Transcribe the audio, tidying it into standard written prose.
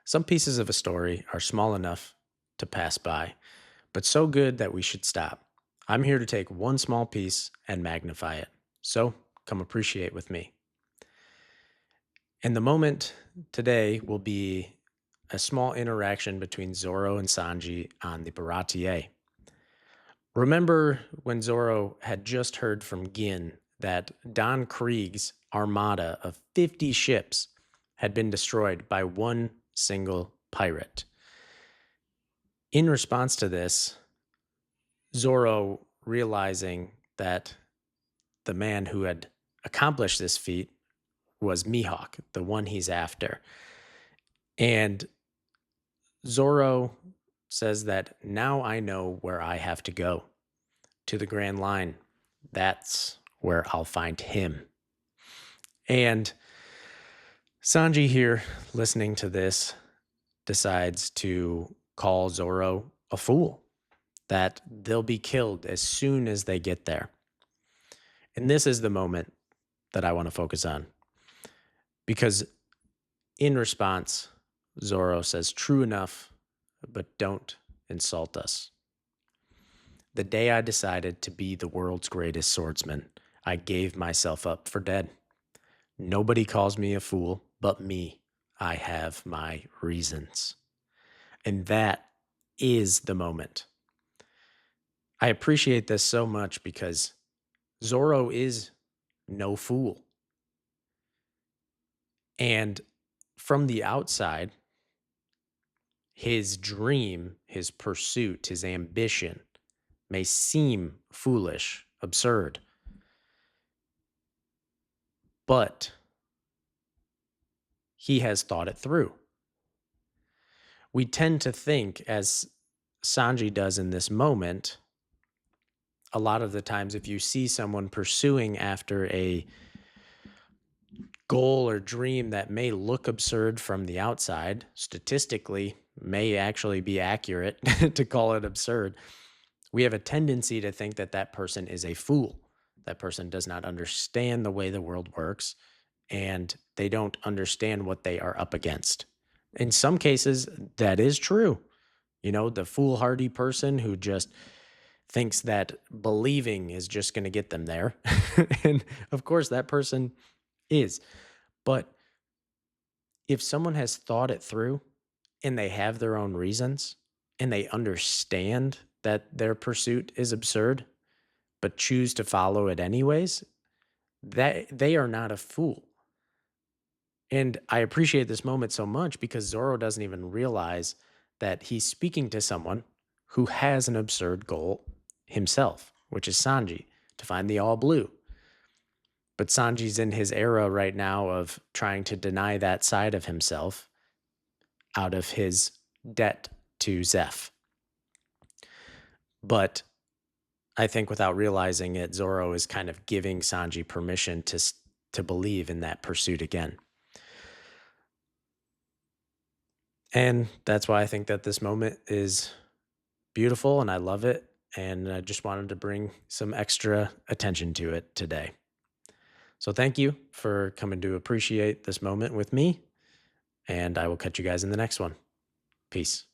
Some pieces of a story are small enough to pass by, but so good that we should stop. I'm here to take one small piece and magnify it. So come appreciate with me. And the moment today will be a small interaction between Zoro and Sanji on the Baratie. Remember when Zoro had just heard from Gin that Don Krieg's armada of 50 ships had been destroyed by one single pirate. In response to this, Zoro, realizing that the man who had accomplished this feat was Mihawk, the one he's after. And Zoro says that now I know where I have to go, to the Grand Line. That's where I'll find him. And Sanji here, listening to this, decides to call Zoro a fool, that they'll be killed as soon as they get there. And this is the moment that I want to focus on, because in response, Zoro says, "True enough, but don't insult us. The day I decided to be the world's greatest swordsman, I gave myself up for dead. Nobody calls me a fool but me. I have my reasons." And that is the moment. I appreciate this so much because Zoro is no fool. And from the outside, his dream, his pursuit, his ambition may seem foolish, absurd, but he has thought it through. We tend to think, as Sanji does in this moment, a lot of the times if you see someone pursuing after a goal or dream that may look absurd from the outside, statistically may actually be accurate to call it absurd, we have a tendency to think that that person is a fool. That person does not understand the way the world works, and they don't understand what they are up against. In some cases, that is true. You know, the foolhardy person who just thinks that believing is just going to get them there. And of course, that person is. But if someone has thought it through and they have their own reasons and they understand that their pursuit is absurd, but choose to follow it anyways, that they are not a fool. And I appreciate this moment so much because Zoro doesn't even realize that he's speaking to someone who has an absurd goal himself, which is Sanji, to find the all blue. But Sanji's in his era right now of trying to deny that side of himself out of his debt to Zeph. But I think without realizing it, Zoro is kind of giving Sanji permission to believe in that pursuit again. And that's why I think that this moment is beautiful and I love it. And I just wanted to bring some extra attention to it today. So thank you for coming to appreciate this moment with me. And I will catch you guys in the next one. Peace.